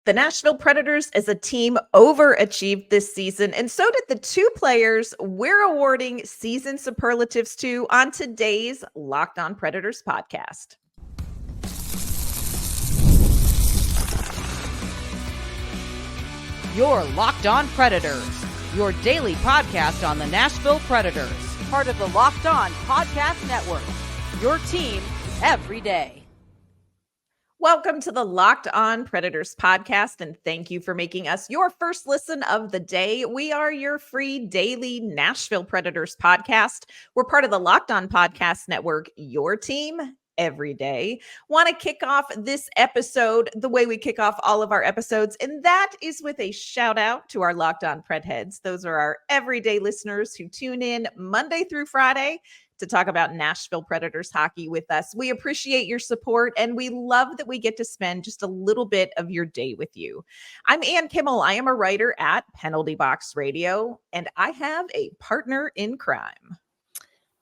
The Nashville Predators as a team overachieved this season, and so did the two players we're awarding season superlatives to on today's Locked On Predators podcast. You're Locked On Predators, your daily podcast on the Nashville Predators, part of the Locked On Podcast Network, your team every day. Welcome to the Locked On Predators podcast, and thank you for making us your first listen of the day. We are your free daily Nashville Predators podcast. We're part of the Locked On Podcast Network, your team every day. Want to kick off this episode the way we kick off all of our episodes, and that is with a shout out to our Locked On Pred heads. Those are our everyday listeners who tune in Monday through Friday to talk about Nashville Predators hockey with us. We appreciate your support, and we love that we get to spend just a little bit of your day with you. I'm Ann Kimmel. I am a writer at Penalty Box Radio, and I have a partner in crime.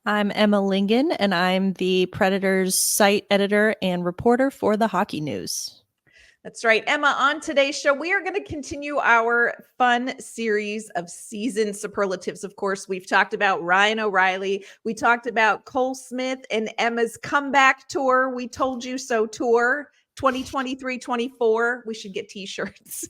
I'm Emma Lingen, and I'm the Predators site editor and reporter for the Hockey News. That's right. Emma, on today's show, we are going to continue our fun series of season superlatives. Of course, we've talked about Ryan O'Reilly. We talked about Cole Smith and Emma's comeback tour. We told you so tour 2023-24. We should get t-shirts.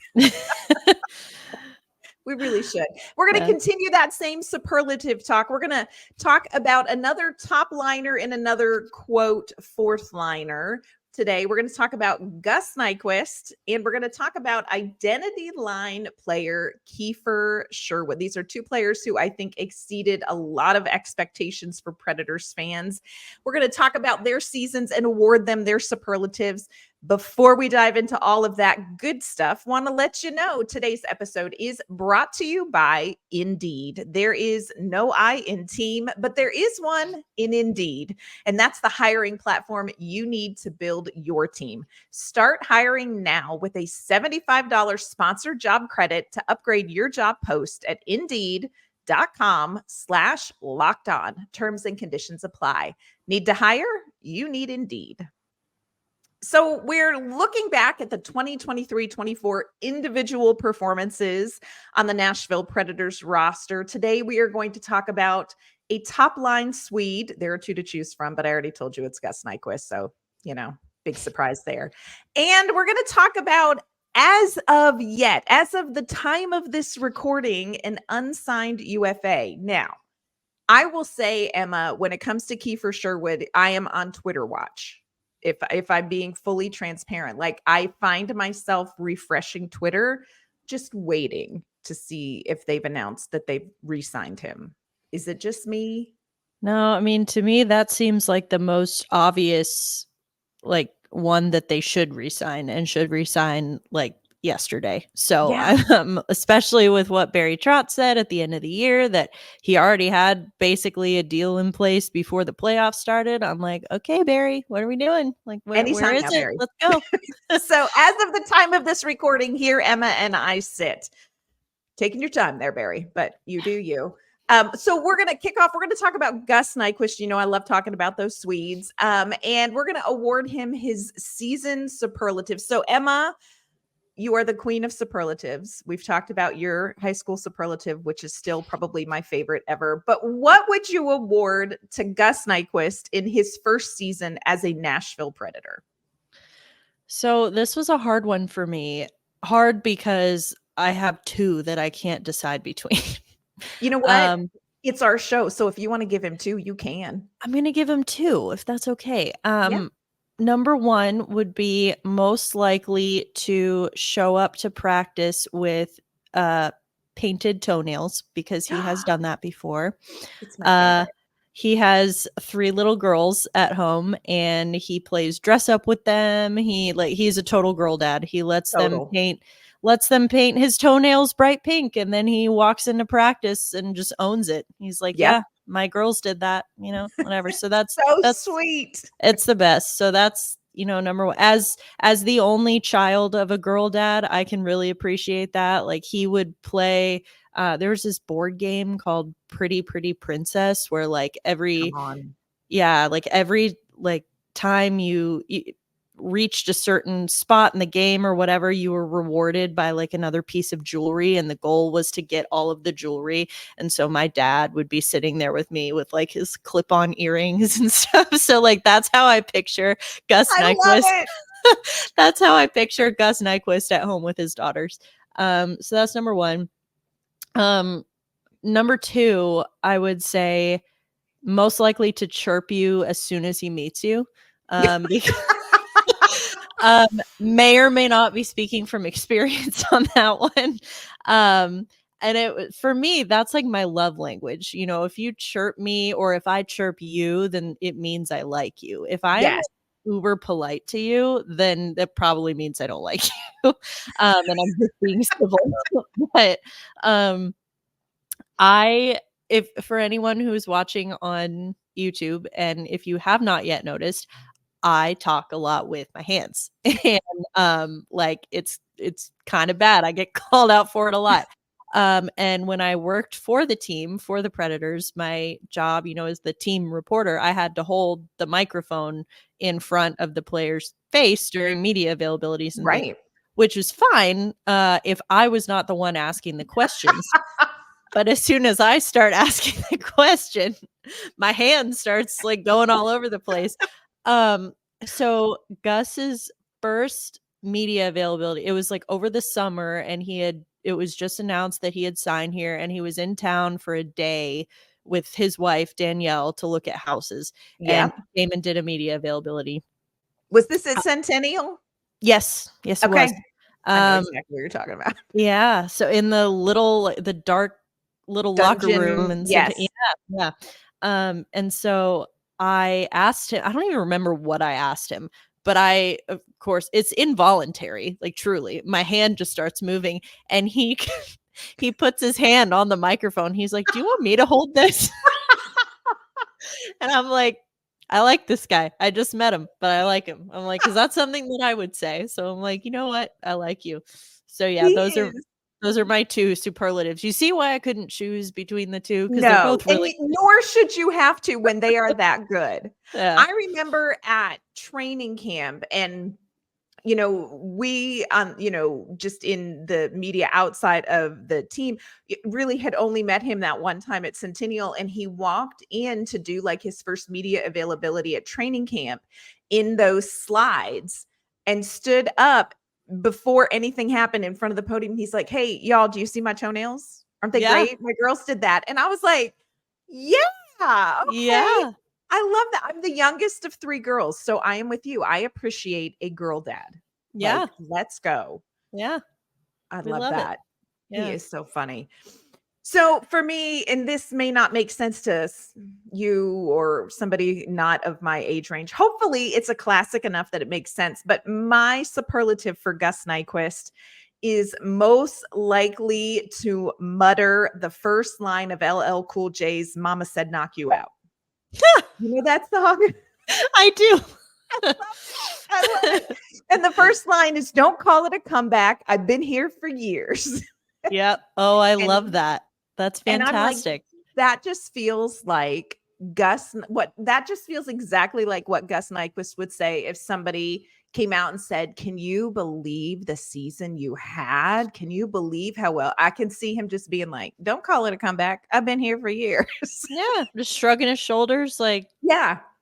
We really should. We're going to continue that same superlative talk. We're going to talk about another top liner and another quote fourth liner. Today, we're going to talk about Gus Nyquist, and we're going to talk about identity line player Kiefer Sherwood. These are two players who I think exceeded a lot of expectations for Predators fans. We're going to talk about their seasons and award them their superlatives. Before we dive into all of that good stuff, want to let you know today's episode is brought to you by Indeed. There is no I in team, but there is one in Indeed, and that's the hiring platform you need to build your team. Start hiring now with a $75 sponsored job credit to upgrade your job post at Indeed.com/locked on. Terms and conditions apply. Need to hire? You need Indeed. So we're looking back at the 2023-24 individual performances on the Nashville Predators roster. Today, we are going to talk about a top-line Swede. There are two to choose from, but I already told you it's Gus Nyquist, so, big surprise there. And we're going to talk about, as of the time of this recording, an unsigned UFA. Now, I will say, Emma, when it comes to Kiefer Sherwood, I am on Twitter watch. If I'm being fully transparent, like I find myself refreshing Twitter, just waiting to see if they've announced that they've re-signed him. Is it just me? No, I mean, to me, that seems like the most obvious, one that they should re-sign and should re-sign yesterday. So especially with what Barry Trotz said at the end of the year, that he already had basically a deal in place before the playoffs started. I'm like, okay, Barry, what are we doing? Where is it? Barry. Let's go. So as of the time of this recording, here Emma and I sit. Taking your time there, Barry, but you do you. So we're going to kick off. We're going to talk about Gus Nyquist. I love talking about those Swedes. And we're going to award him his season superlative. So Emma, you are the queen of superlatives. We've talked about your high school superlative, which is still probably my favorite ever. But what would you award to Gus Nyquist in his first season as a Nashville Predator? So this was a hard one for me. Hard because I have two that I can't decide between. You know what? It's our show. So if you want to give him two, you can. I'm going to give him two, if that's okay. Yeah. Number one would be most likely to show up to practice with painted toenails, because he has done that before. It's my favorite. He has three little girls at home, and he plays dress up with them. He's a total girl dad. He lets them paint his toenails bright pink, and then he walks into practice and just owns it. He's like, yeah, my girls did that, whatever. So that's that's sweet. It's the best. So that's, number one. As the only child of a girl dad, I can really appreciate that. He would play. There was this board game called Pretty Pretty Princess, where every time you reached a certain spot in the game or whatever, you were rewarded by like another piece of jewelry, and the goal was to get all of the jewelry. And so my dad would be sitting there with me with like his clip-on earrings and stuff. So like that's how I picture Gus Nyquist. That's how I picture Gus Nyquist at home with his daughters. So that's number one. Number two, I would say most likely to chirp you as soon as he meets you. Because may or may not be speaking from experience on that one. And it, for me, that's like my love language. You know, if you chirp me or if I chirp you, then it means I like you. If I am uber polite to you, then that probably means I don't like you. And I'm just being civil. But if for anyone who's watching on YouTube, and if you have not yet noticed, I talk a lot with my hands, and like it's kind of bad. I get called out for it a lot. And when I worked for the team, for the Predators, my job, you know, as the team reporter, I had to hold the microphone in front of the player's face during media availabilities and things, which is fine if I was not the one asking the questions. But as soon as I start asking the question, my hand starts like going all over the place. So Gus's first media availability, it was like over the summer, and it was just announced that he had signed here, and he was in town for a day with his wife Danielle to look at houses. And came and did a media availability. Was this at Centennial? Yes, it was. I know exactly what you're talking about. Yeah, so in the dark little dungeon, locker room, and and so I asked him, I don't even remember what I asked him, but of course it's involuntary, like truly my hand just starts moving, and he puts his hand on the microphone. He's like, do you want me to hold this? And I'm like, I like this guy, I just met him, but I like him. I'm like, is that something that I would say? So I'm like, you know what, I like you. So yeah, those are my two superlatives. You see why I couldn't choose between the two? Because they're both really nor should you have to when they are that good. I remember at training camp, and you know, we you know, just in the media outside of the team, really had only met him that one time at Centennial, and he walked in to do like his first media availability at training camp in those slides and stood up before anything happened in front of the podium. He's like, hey, y'all, do you see my toenails? Aren't they great? My girls did that. And I was like, yeah. I love that. I'm the youngest of 3 girls, so I am with you. I appreciate a girl dad. Yeah. Like, let's go. Yeah. I love that. He is so funny. So for me, and this may not make sense to you or somebody not of my age range, hopefully it's a classic enough that it makes sense, but my superlative for Gus Nyquist is most likely to mutter the first line of LL Cool J's Mama Said Knock You Out. You know that song? I do. I love it. And the first line is, don't call it a comeback. I've been here for years. Yep. Oh, I love that. That's fantastic. Like, that just feels like that just feels exactly like what Gus Nyquist would say if somebody came out and said, can you believe the season you had? Can you believe how well? I can see him just being like, don't call it a comeback. I've been here for years. Yeah. Just shrugging his shoulders. Like,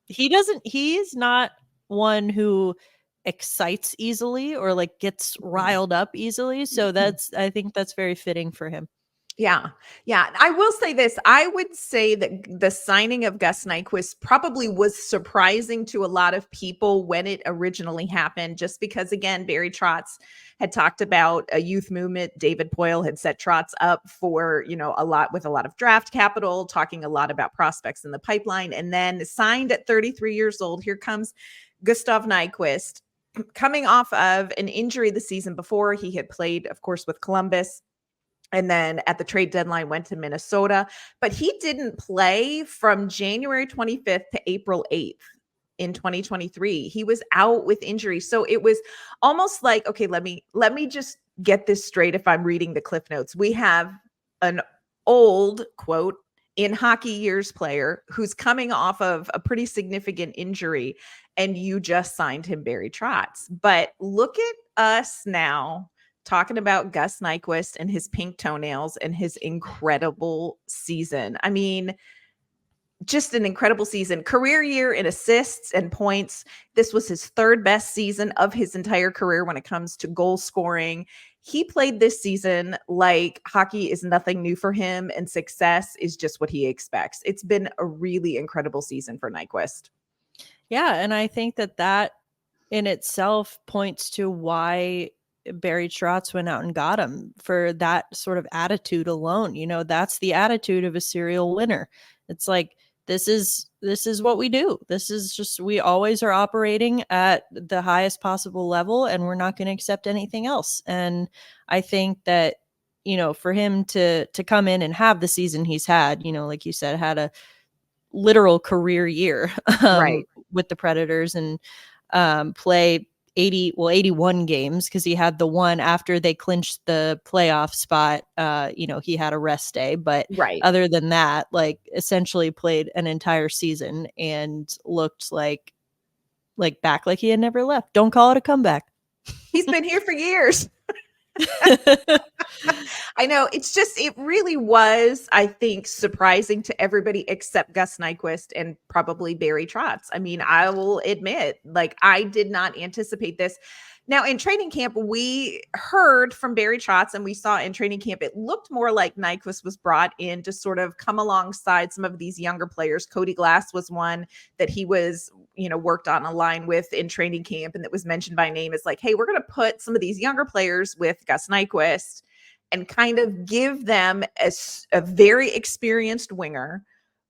he's not one who excites easily or like gets riled up easily. So I think that's very fitting for him. Yeah. I will say this. I would say that the signing of Gus Nyquist probably was surprising to a lot of people when it originally happened, just because, again, Barry Trotz had talked about a youth movement. David Poile had set Trotz up for, a lot of draft capital, talking a lot about prospects in the pipeline, and then signed at 33 years old. Here comes Gustav Nyquist, coming off of an injury the season before. He had played, of course, with Columbus, and then at the trade deadline went to Minnesota, but he didn't play from January 25th to April 8th in 2023. He was out with injury. So it was almost like, okay, let me just get this straight. If I'm reading the Cliff Notes, we have an old, quote, in hockey years player who's coming off of a pretty significant injury, and you just signed him Barry Trotz. But look at us now talking about Gus Nyquist and his pink toenails and his incredible season. I mean, just an incredible season. Career year in assists and points. This was his third best season of his entire career when it comes to goal scoring. He played this season like hockey is nothing new for him and success is just what he expects. It's been a really incredible season for Nyquist. Yeah, and I think that in itself points to why Barry Trotz went out and got him, for that sort of attitude alone. You know, that's the attitude of a serial winner. It's like, this is what we do. This is just, we always are operating at the highest possible level, and we're not going to accept anything else. And I think that, you know, for him to come in and have the season he's had, you know, like you said, had a literal career year Right. with the Predators, and play 81 games, because he had the one after they clinched the playoff spot. You know, he had a rest day, but Right. other than that, like, essentially played an entire season and looked like back like he had never left. Don't call it a comeback. He's been here for years. I know. It's just, it really was, I think, surprising to everybody except Gus Nyquist and probably Barry Trotz. I mean, I will admit, like, I did not anticipate this. Now, in training camp, we heard from Barry Trotz, and we saw in training camp, it looked more like Nyquist was brought in to sort of come alongside some of these younger players. Cody Glass was one that he was, you know, worked on a line with in training camp, and that was mentioned by name as like, hey, we're going to put some of these younger players with Gus Nyquist and kind of give them a very experienced winger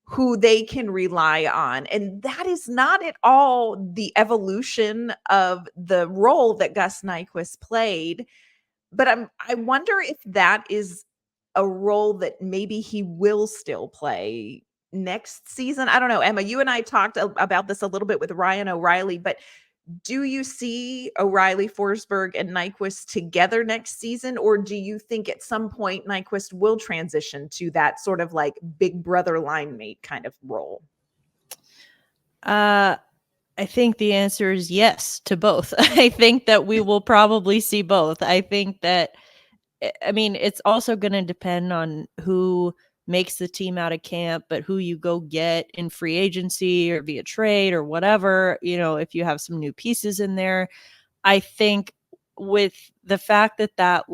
who they can rely on. And that is not at all the evolution of the role that Gus Nyquist played. But I wonder if that is a role that maybe he will still play next season. I don't know. Emma, you and I talked about this a little bit with Ryan O'Reilly, but do you see O'Reilly, Forsberg, and Nyquist together next season? Or do you think at some point Nyquist will transition to that sort of like big brother line mate kind of role? I think the answer is yes to both. I think that we will probably see both. I think that, I mean, it's also going to depend on who makes the team out of camp, but who you go get in free agency or via trade or whatever, you know, if you have some new pieces in there. I think with the fact that that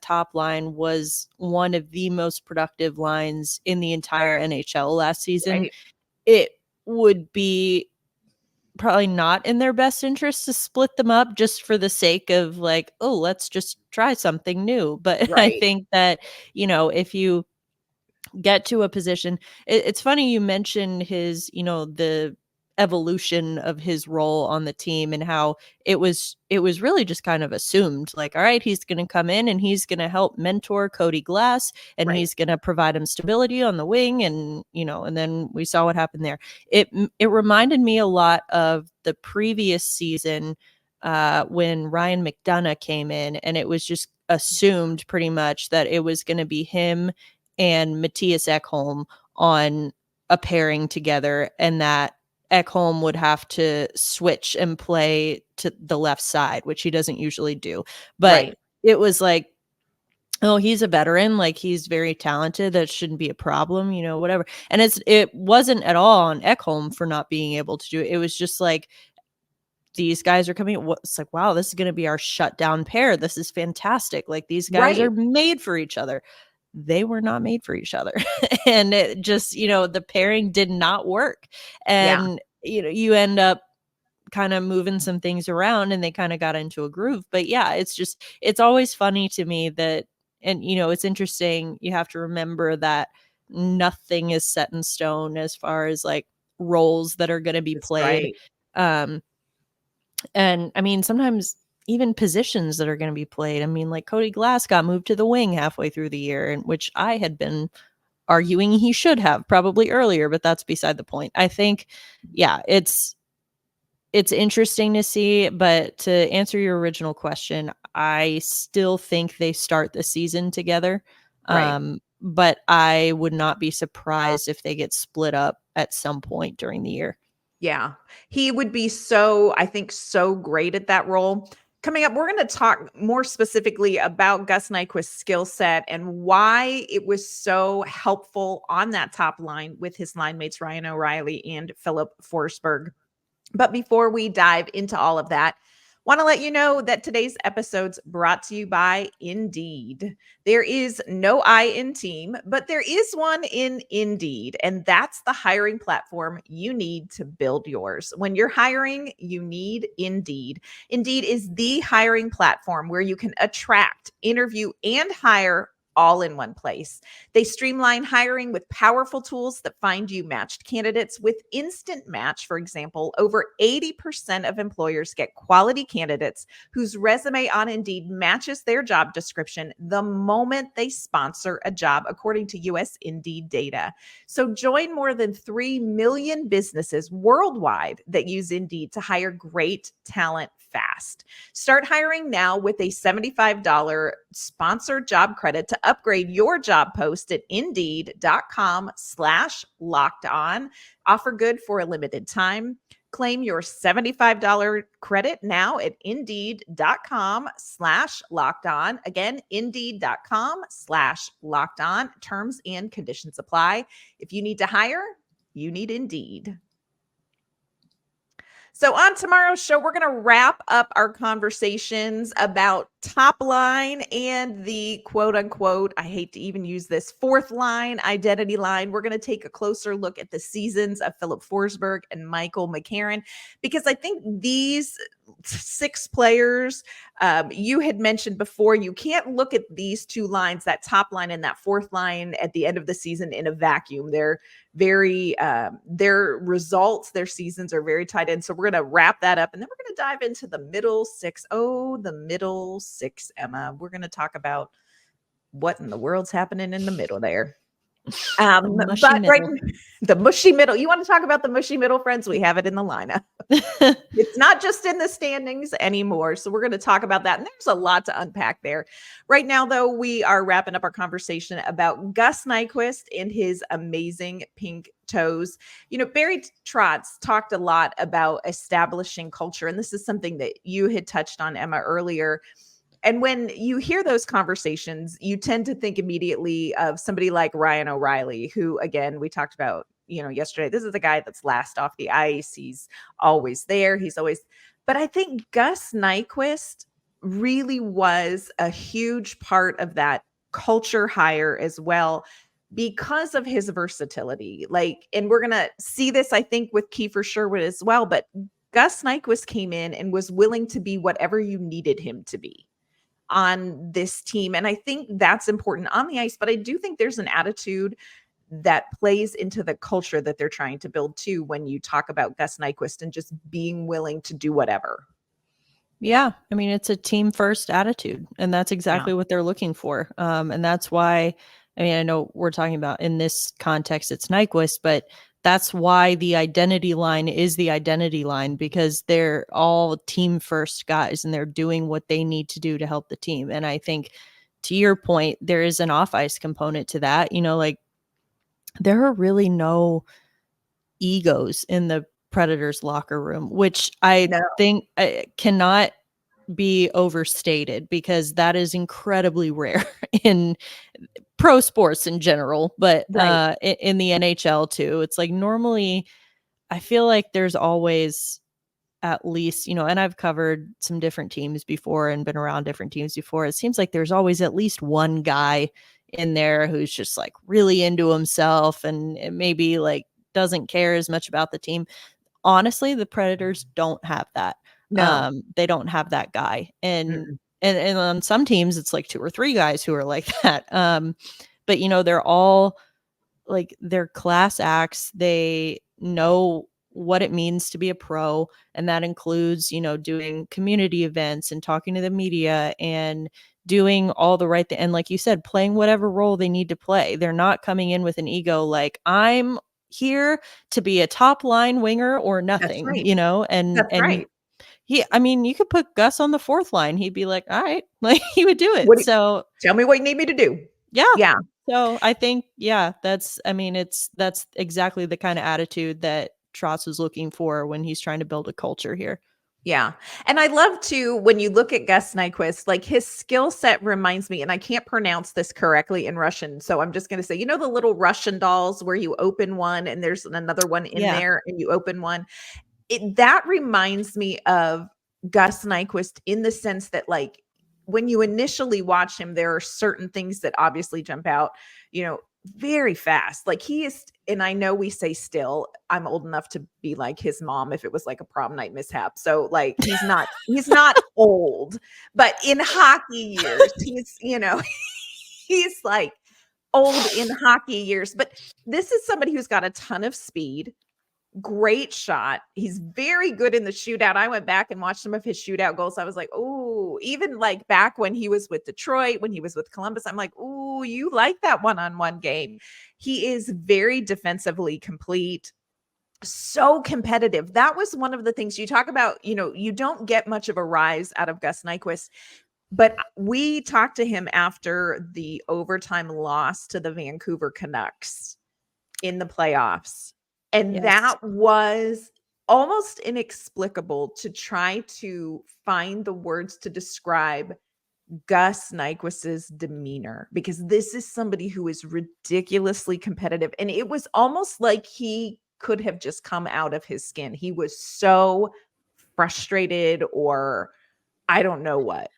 top line was one of the most productive lines in the entire NHL last season, Right. it would be probably not in their best interest to split them up just for the sake of like, oh, let's just try something new. But I Right. think that, you know, if you get to a position, it's funny you mentioned his, you know, the evolution of his role on the team, and how it was really just kind of assumed, like, all right, he's going to come in and he's going to help mentor Cody Glass, and Right. he's going to provide him stability on the wing, and, you know, and then we saw what happened there. It reminded me a lot of the previous season, when Ryan McDonough came in, and it was just assumed pretty much that it was going to be him and Mattias Ekholm on a pairing together, and that Ekholm would have to switch and play to the left side, which he doesn't usually do. But Right. it was like, oh, he's a veteran, like, he's very talented, that shouldn't be a problem, you know, whatever. And it wasn't at all on Ekholm for not being able to do it. It was just like, these guys are coming. It's like, wow, this is going to be our shutdown pair. This is fantastic. Like, these guys Right. are made for each other. They were not made for each other. And it just, you know, the pairing did not work. Yeah. And, you know, you end up kind of moving some things around, and they kind of got into a groove. But yeah, it's always funny to me that, and, you know, it's interesting. You have to remember that nothing is set in stone as far as like roles that are going to be That's played. right. And I mean, sometimes even positions that are going to be played. I mean, like, Cody Glass got moved to the wing halfway through the year, and which I had been arguing he should have probably earlier, but that's beside the point. I think, yeah, it's interesting to see. But to answer your original question, I still think they start the season together. Right. but I would not be surprised if they get split up at some point during the year. Yeah, he would be I think, so great at that role. Coming up, we're going to talk more specifically about Gus Nyquist's skill set and why it was so helpful on that top line with his line mates, Ryan O'Reilly and Philip Forsberg. But before we dive into all of that, want to let you know that today's episode's brought to you by Indeed. There is no I in team, but there is one in Indeed, and that's the hiring platform you need to build yours. When you're hiring, you need Indeed. Indeed is the hiring platform where you can attract, interview, and hire all in one place. They streamline hiring with powerful tools that find you matched candidates with Instant Match. For example, over 80% of employers get quality candidates whose resume on Indeed matches their job description the moment they sponsor a job, according to US Indeed data. So join more than 3 million businesses worldwide that use Indeed to hire great talent fast. Start hiring now with a $75 sponsored job credit to upgrade your job post at indeed.com/locked on. Offer good for a limited time. Claim your $75 credit now at indeed.com/locked on. Again, indeed.com/locked on. Terms and conditions apply. If you need to hire, you need Indeed. So on tomorrow's show, we're going to wrap up our conversations about top line and the quote unquote, I hate to even use this, fourth line, identity line. We're going to take a closer look at the seasons of Philip Forsberg and Michael McCarron, because I think these 6 players you had mentioned before, you can't look at these 2 lines, that top line and that fourth line at the end of the season in a vacuum. They're very, their results, their seasons are very tied in. So we're going to wrap that up, and then we're going to dive into the middle 6. Oh, the middle 6, Emma. We're going to talk about what in the world's happening in the middle there. The mushy middle. You want to talk about the mushy middle, friends? We have it in the lineup. It's not just in the standings anymore. So we're going to talk about that. And there's a lot to unpack there. Right now, though, we are wrapping up our conversation about Gus Nyquist and his amazing pink toes. You know, Barry Trotz talked a lot about establishing culture. And this is something that you had touched on, Emma, earlier. And when you hear those conversations, you tend to think immediately of somebody like Ryan O'Reilly, who, again, we talked about, yesterday. This is a guy that's last off the ice. He's always there. But I think Gus Nyquist really was a huge part of that culture hire as well, because of his versatility. And we're going to see this, I think, with Kiefer Sherwood as well. But Gus Nyquist came in and was willing to be whatever you needed him to be on this team. And I think that's important on the ice, but I do think there's an attitude that plays into the culture that they're trying to build too, when you talk about Gus Nyquist and just being willing to do whatever. Yeah. I mean, it's a team first attitude, and that's exactly what they're looking for. And that's why, I know we're talking about in this context, it's Nyquist, but that's why the identity line is the identity line, because they're all team first guys and they're doing what they need to do to help the team. And I think, to your point, there is an off ice component to that. There are really no egos in the Predators locker room, which I think cannot be overstated, because that is incredibly rare in pro sports in general, but in the NHL too. It's like, normally I feel like there's always at least, and I've covered some different teams before and been around different teams before. It seems like there's always at least one guy in there who's just like really into himself and maybe like doesn't care as much about the team. Honestly, the Predators don't have that. No. They don't have that guy. And on some teams it's like 2 or 3 guys who are like that. But they're all like, they're class acts. They know what it means to be a pro, and that includes, doing community events and talking to the media and doing all the right and like you said, playing whatever role they need to play. They're not coming in with an ego like, I'm here to be a top line winger or nothing. Right. And you could put Gus on the fourth line, he'd be like, all right, like he would do it. So tell me what you need me to do. Yeah. Yeah. So I think, that's exactly the kind of attitude that Trotz is looking for when he's trying to build a culture here. Yeah. And I love to, when you look at Gus Nyquist, like his skill set reminds me, and I can't pronounce this correctly in Russian. So I'm just going to say, the little Russian dolls where you open one and there's another one in there and you open one. That reminds me of Gus Nyquist in the sense that, like, when you initially watch him, there are certain things that obviously jump out, very fast. Like he is, and I know we say still, I'm old enough to be like his mom if it was like a prom night mishap. So like he's not old, but in hockey years, he's, he's like old in hockey years. But this is somebody who's got a ton of speed. Great shot. He's very good in the shootout. I went back and watched some of his shootout goals. I was like, oh, even like back when he was with Detroit, when he was with Columbus, I'm like, oh, you like that one-on-one game. He is very defensively complete, so competitive. That was one of the things you talk about, you don't get much of a rise out of Gus Nyquist, but we talked to him after the overtime loss to the Vancouver Canucks in the playoffs. And that was almost inexplicable to try to find the words to describe Gus Nyquist's demeanor, because this is somebody who is ridiculously competitive. And it was almost like he could have just come out of his skin. He was so frustrated, or I don't know what.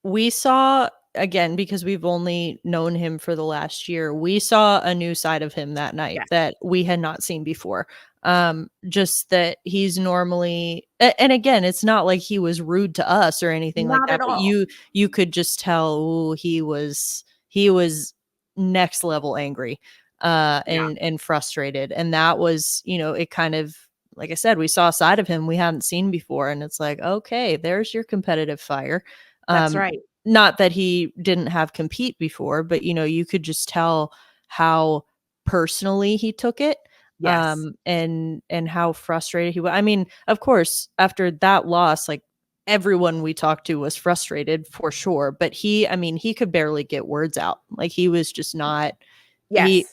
We saw, again, because we've only known him for the last year, we saw a new side of him that night that we had not seen before. Just that he's normally, and again, it's not like he was rude to us or anything like that, but you could just tell he was next level angry, and frustrated. And that was, it kind of, like I said, we saw a side of him we hadn't seen before, and it's like, okay, there's your competitive fire. That's right. Not that he didn't have compete before, but you could just tell how personally he took it. Yes. And how frustrated he was. I mean, of course, after that loss, like everyone we talked to was frustrated for sure, but he could barely get words out. Like he was just not, he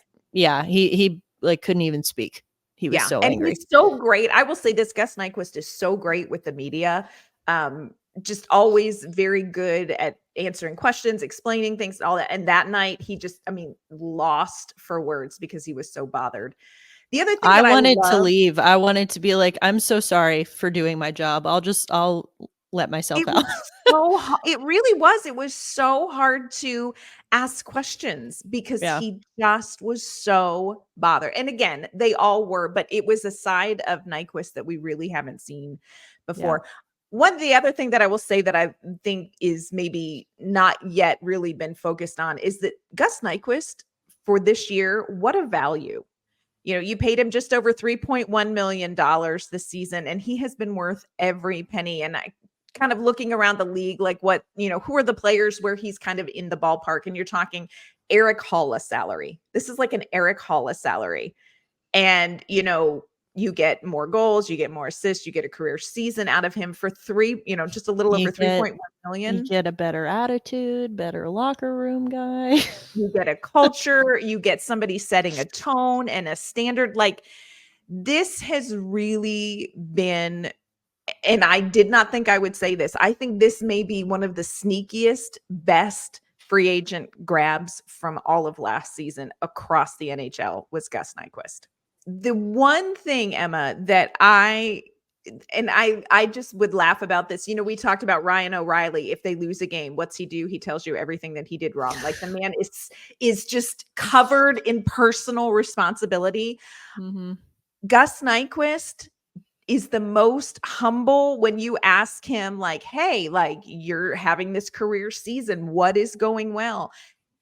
like couldn't even speak. He was so angry. He's so great. I will say this, Gus Nyquist is so great with the media. Just always very good at answering questions, explaining things, all that. And that night he just, lost for words because he was so bothered. The other thing I wanted to leave. I wanted to be like, I'm so sorry for doing my job. I'll let myself out. It really was. It was so hard to ask questions because he just was so bothered. And again, they all were, but it was a side of Nyquist that we really haven't seen before. The other thing that I will say that I think is maybe not yet really been focused on is that Gus Nyquist for this year, what a value. You paid him just over $3.1 million this season, and he has been worth every penny. And I kind of looking around the league, like what, who are the players where he's kind of in the ballpark, and you're talking Eric Haula salary. This is like an Eric Haula salary. And, you get more goals, you get more assists, you get a career season out of him for just a little over 3.1 million. You get a better attitude, better locker room guy. You get a culture, you get somebody setting a tone and a standard. Like this has really been, and I did not think I would say this, I think this may be one of the sneakiest, best free agent grabs from all of last season across the NHL was Gus Nyquist. The one thing, Emma, that I just would laugh about this. We talked about Ryan O'Reilly. If they lose a game, what's he do? He tells you everything that he did wrong. Like the man is just covered in personal responsibility. Mm-hmm. Gus Nyquist is the most humble when you ask him like, hey, like you're having this career season. What is going well?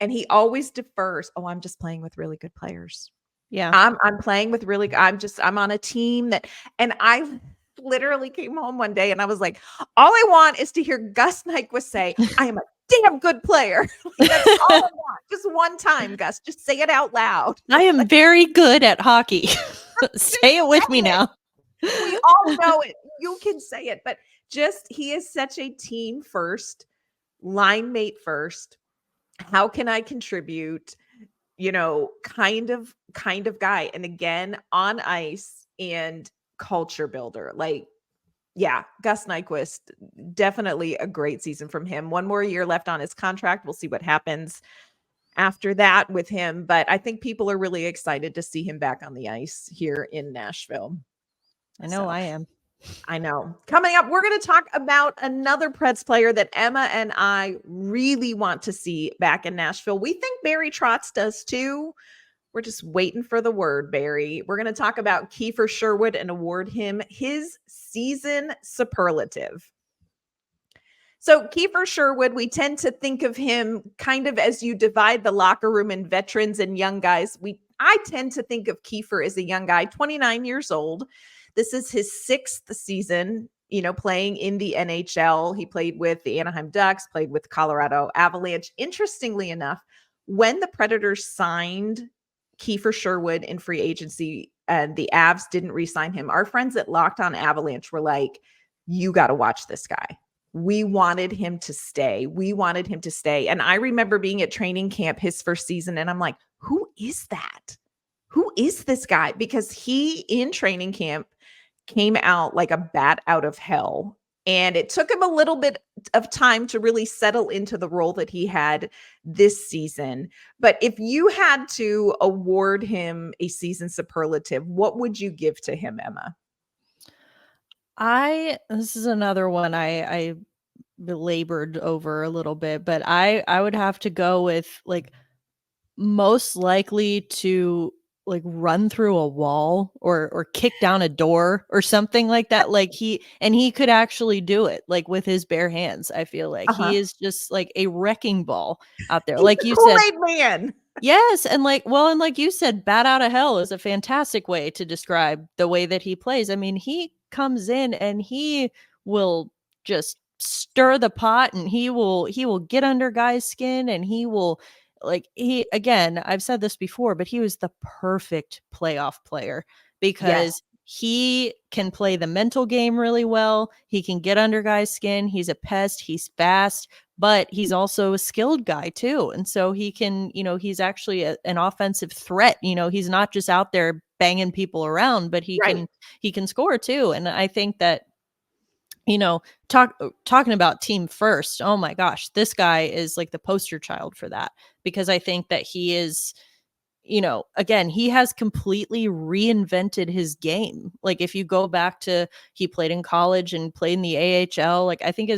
And he always defers. Oh, I'm just playing with really good players. Yeah. I'm playing with I'm on a team that, and I literally came home one day and I was like, all I want is to hear Gus Nyquist say, I am a damn good player. That's all I want. Just one time, Gus, just say it out loud. I am very good at hockey. Say it with me now. We all know it. You can say it, but he is such a team first, line mate first. how can I contribute, kind of guy. And again, on ice and culture builder. Like, yeah, Gus Nyquist, definitely a great season from him. One more year left on his contract. We'll see what happens after that with him. But I think people are really excited to see him back on the ice here in Nashville. I know So, I am. I know. Coming up, we're going to talk about another Preds player that Emma and I really want to see back in Nashville. We think Barry Trotz does too. We're just waiting for the word, Barry. We're going to talk about Kiefer Sherwood and award him his season superlative. So Kiefer Sherwood, we tend to think of him kind of as you divide the locker room in veterans and young guys. I tend to think of Kiefer as a young guy, 29 years old. This is his 6th season, playing in the NHL. He played with the Anaheim Ducks, played with Colorado Avalanche. Interestingly enough, when the Predators signed Kiefer Sherwood in free agency and the Avs didn't re-sign him, our friends at Locked On Avalanche were like, you got to watch this guy. We wanted him to stay. And I remember being at training camp his first season, and I'm like, who is that? Who is this guy? Because he, in training camp, came out like a bat out of hell. And it took him a little bit of time to really settle into the role that he had this season. But if you had to award him a season superlative, what would you give to him, Emma? This is another one I belabored over a little bit, but I would have to go with like most likely to like run through a wall or kick down a door or something like that. Like he could actually do it like with his bare hands. I feel like he is just like a wrecking ball out there. Like you said, Kool-Aid man. Yes, and like you said, bat out of hell is a fantastic way to describe the way that he plays. I mean, he comes in and he will just stir the pot, and he will get under guys' skin, and he will again, I've said this before, but he was the perfect playoff player because he can play the mental game really well. He can get under guys' skin. He's a pest. He's fast, but he's also a skilled guy too. And so he can, he's actually an offensive threat. He's not just out there banging people around, but he can score too. And I think that, talking about team first, oh my gosh, this guy is like the poster child for that, because I think that he is, again, he has completely reinvented his game. Like if you go back to, he played in college and played in the AHL, like I think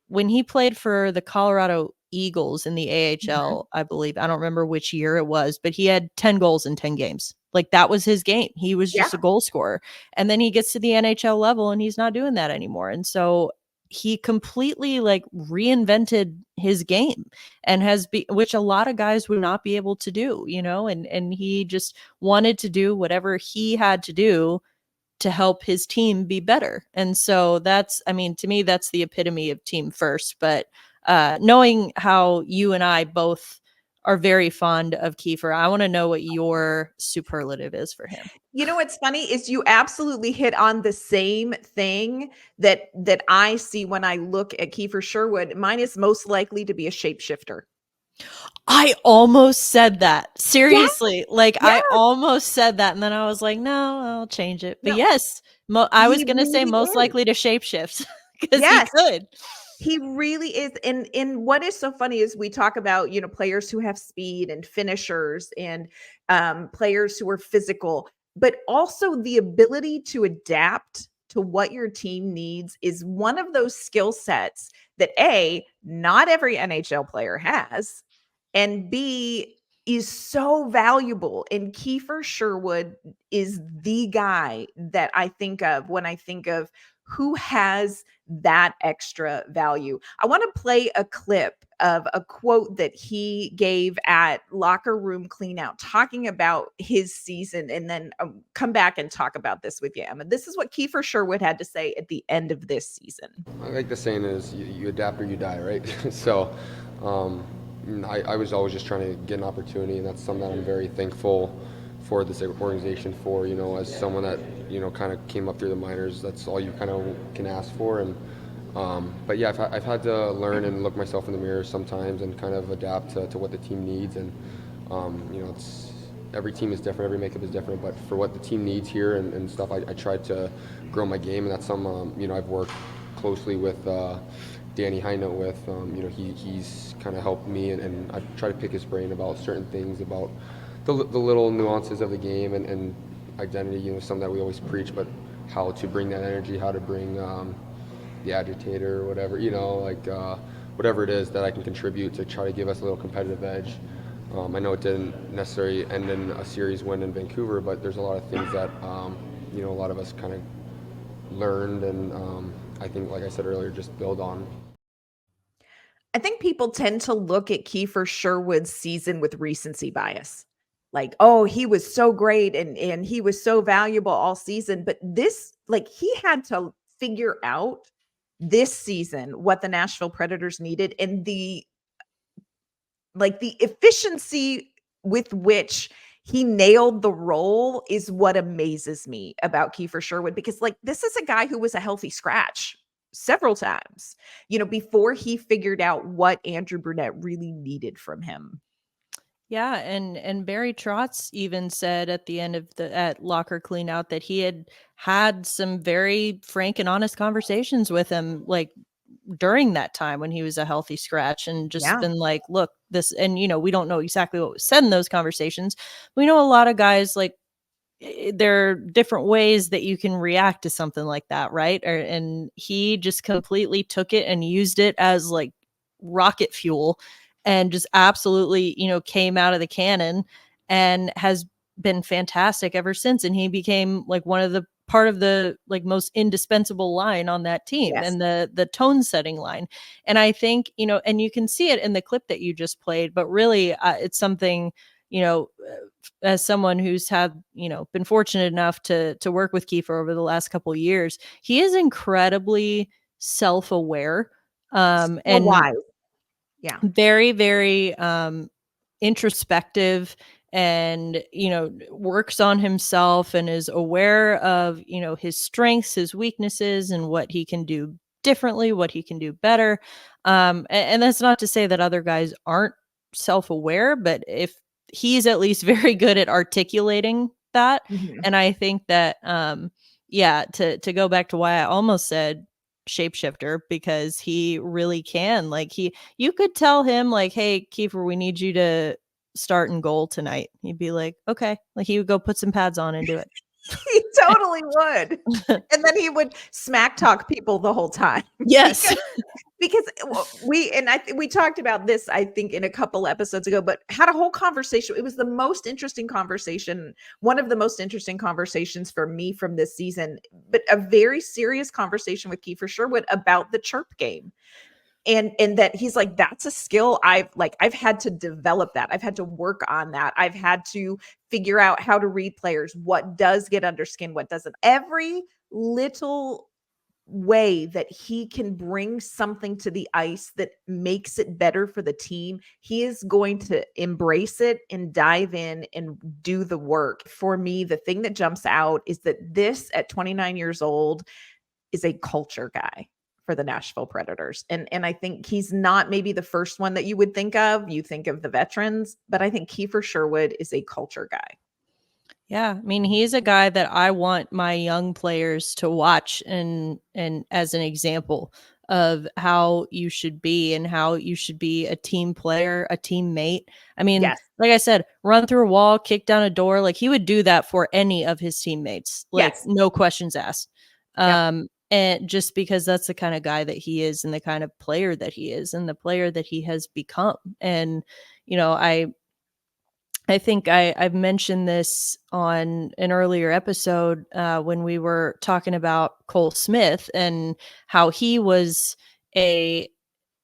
when he played for the Colorado Eagles in the AHL, I believe, I don't remember which year it was, but he had 10 goals in 10 games. Like that was his game. He was just a goal scorer. And then he gets to the NHL level and he's not doing that anymore. And so he completely like reinvented his game and which a lot of guys would not be able to do, and he just wanted to do whatever he had to do to help his team be better. And so to me, that's the epitome of team first. But knowing how you and I both are very fond of Kiefer, I want to know what your superlative is for him. What's funny is you absolutely hit on the same thing that I see when I look at Kiefer Sherwood. Mine is most likely to be a shapeshifter. I almost said that. Seriously. I almost said that. And then I was like, no, I'll change it. But yes, I was going to say most likely to shapeshift because he could. He really is. And what is so funny is we talk about, players who have speed and finishers and players who are physical, but also the ability to adapt to what your team needs is one of those skill sets that not every NHL player has, and B, is so valuable. And Kiefer Sherwood is the guy that I think of when I think of who has that extra value. I want to play a clip of a quote that he gave at Locker Room Cleanout talking about his season, and then come back and talk about this with you, Emma. This is what Kiefer Sherwood had to say at the end of this season. I think the saying is you adapt or you die, right? So I was always just trying to get an opportunity, and that's something that I'm very thankful for this organization for, as someone that, kind of came up through the minors. That's all you kind of can ask for. And But yeah, I've had to learn and look myself in the mirror sometimes and kind of adapt to what the team needs. And every team is different, every makeup is different. But for what the team needs here and stuff, I try to grow my game, and that's something I've worked closely with Danny Heinold with. He's kind of helped me, and I've tried to pick his brain about certain things, about the little nuances of the game and identity. Something that we always preach, but how to bring that energy, how to bring the agitator or whatever, whatever it is that I can contribute to try to give us a little competitive edge. I know it didn't necessarily end in a series win in Vancouver, but there's a lot of things that a lot of us kind of learned, and I think, like I said earlier, just build on. I think people tend to look at Kiefer Sherwood's season with recency bias. Like, oh, he was so great and he was so valuable all season. But this, he had to figure out this season what the Nashville Predators needed, and the efficiency with which he nailed the role is what amazes me about Kiefer Sherwood, because this is a guy who was a healthy scratch several times, before he figured out what Andrew Brunette really needed from him. Yeah, and Barry Trotz even said at the end of at locker cleanout that he had some very frank and honest conversations with him, during that time when he was a healthy scratch, and just been like, look, this, and we don't know exactly what was said in those conversations. We know a lot of guys, there are different ways that you can react to something like that, right? And he just completely took it and used it as rocket fuel, and just absolutely, came out of the cannon and has been fantastic ever since. And he became one of the part of the most indispensable line on that team, and the tone setting line. And I think, and you can see it in the clip that you just played, but really it's something, as someone who's had, been fortunate enough to work with Kiefer over the last couple of years, he is incredibly self-aware, and wise. Yeah. Very, very introspective, and works on himself and is aware of his strengths, his weaknesses, and what he can do differently, what he can do better. And that's not to say that other guys aren't self-aware, but if he's at least very good at articulating that. Mm-hmm. And I think that to go back to why I almost said shapeshifter, because he really can, you could tell him hey, Kiefer, we need you to start in goal tonight. He'd be like, okay. He would go put some pads on and do it. He totally would. And then he would smack talk people the whole time. Yes. Because we talked about this, I think, in a couple episodes ago, but had a whole conversation. It was the most interesting conversation, one of the most interesting conversations for me from this season, but a very serious conversation with Kiefer Sherwood about the chirp game. And that he's like, that's a skill I've had to develop that. I've had to work on that. I've had to figure out how to read players, what does get under skin, what doesn't. Every little way that he can bring something to the ice that makes it better for the team, he is going to embrace it and dive in and do the work. For me, the thing that jumps out is that this, at 29 years old, is a culture guy for the Nashville Predators. And I think he's not maybe the first one that you would think of. You think of the veterans, but I think Kiefer Sherwood is a culture guy. Yeah, I mean, he's a guy that I want my young players to watch and as an example of how you should be and how you should be a team player, a teammate. I mean, like I said, run through a wall, kick down a door, he would do that for any of his teammates. No questions asked. And just because that's the kind of guy that he is, and the kind of player that he is, and the player that he has become. And, I think I've mentioned this on an earlier episode when we were talking about Cole Smith and how he was an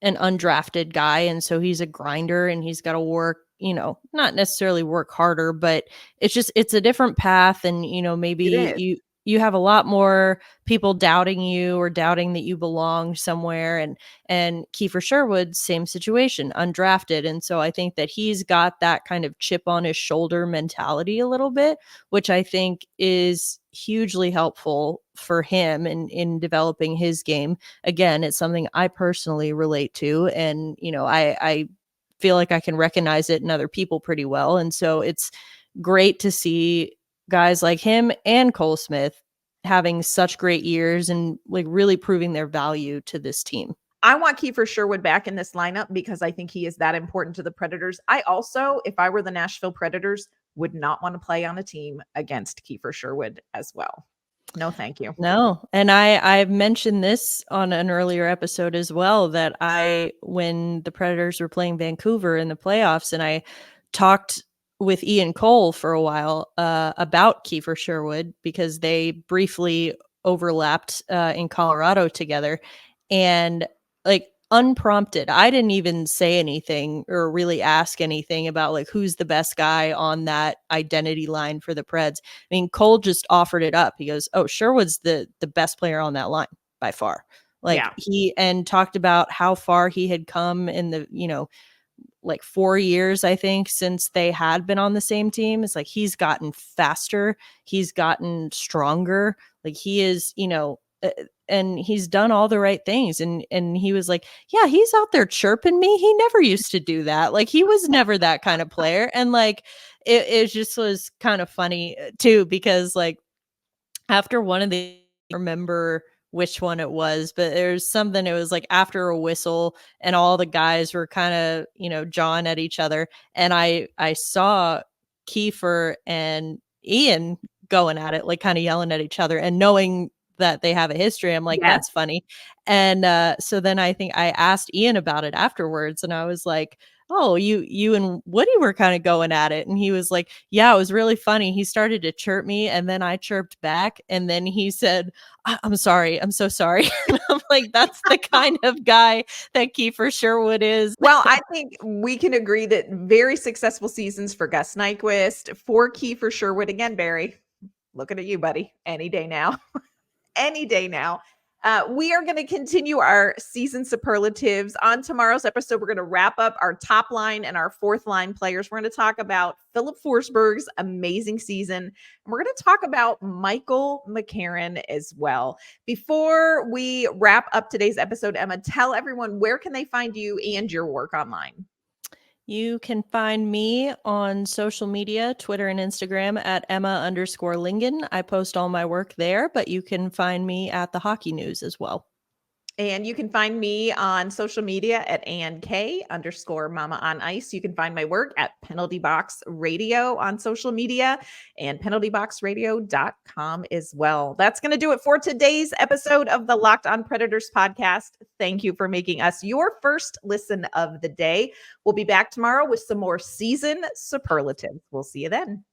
undrafted guy. And so he's a grinder, and he's got to work, not necessarily work harder, but it's a different path. And, maybe you have a lot more people doubting you or doubting that you belong somewhere. And Kiefer Sherwood, same situation, undrafted. And so I think that he's got that kind of chip on his shoulder mentality a little bit, which I think is hugely helpful for him in developing his game. Again, it's something I personally relate to. And, I feel like I can recognize it in other people pretty well. And so it's great to see guys like him and Cole Smith having such great years and like really proving their value to this team. I want Kiefer Sherwood back in this lineup because I think he is that important to the Predators. I also, if I were the Nashville Predators, would not want to play on a team against Kiefer Sherwood as well. No, thank you. No. And I've mentioned this on an earlier episode as well, that when the Predators were playing Vancouver in the playoffs, and I talked with Ian Cole for a while about Kiefer Sherwood because they briefly overlapped in Colorado together, and like unprompted, I didn't even say anything or really ask anything about like who's the best guy on that identity line for the Preds. I mean, Cole just offered it up. He goes, "Oh, Sherwood's the best player on that line by far." Like and talked about how far he had come in the, like 4 years, I think, since they had been on the same team. It's like he's gotten faster, he's gotten stronger, like he is, and he's done all the right things. And he was like, yeah, he's out there chirping me. He never used to do that. Like he was never that kind of player. And like it just was kind of funny too, because like after one of the, remember which one it was, but there's something, it was like after a whistle and all the guys were kind of, jawing at each other. And I saw Kiefer and Ian going at it, like kind of yelling at each other, and knowing that they have a history, I'm like, that's funny. And so then I think I asked Ian about it afterwards, and I was like, oh, you and Woody were kind of going at it. And he was like, yeah, it was really funny. He started to chirp me, and then I chirped back, and then he said, I'm sorry. I'm so sorry. And I'm like, that's the kind of guy that Kiefer Sherwood is. Well, I think we can agree that very successful seasons for Gus Nyquist, for Kiefer Sherwood. Again, Barry, looking at you, buddy, any day now. Any day now. We are going to continue our season superlatives. On tomorrow's episode, we're going to wrap up our top line and our fourth line players. We're going to talk about Philip Forsberg's amazing season. And we're going to talk about Michael McCarron as well. Before we wrap up today's episode, Emma, tell everyone, where can they find you and your work online? You can find me on social media, Twitter and Instagram at Emma_Lingen. I post all my work there, but you can find me at the Hockey News as well. And you can find me on social media at AnnK_Mama on Ice. You can find my work at Penalty Box Radio on social media and penaltyboxradio.com as well. That's going to do it for today's episode of the Locked On Predators podcast. Thank you for making us your first listen of the day. We'll be back tomorrow with some more season superlatives. We'll see you then.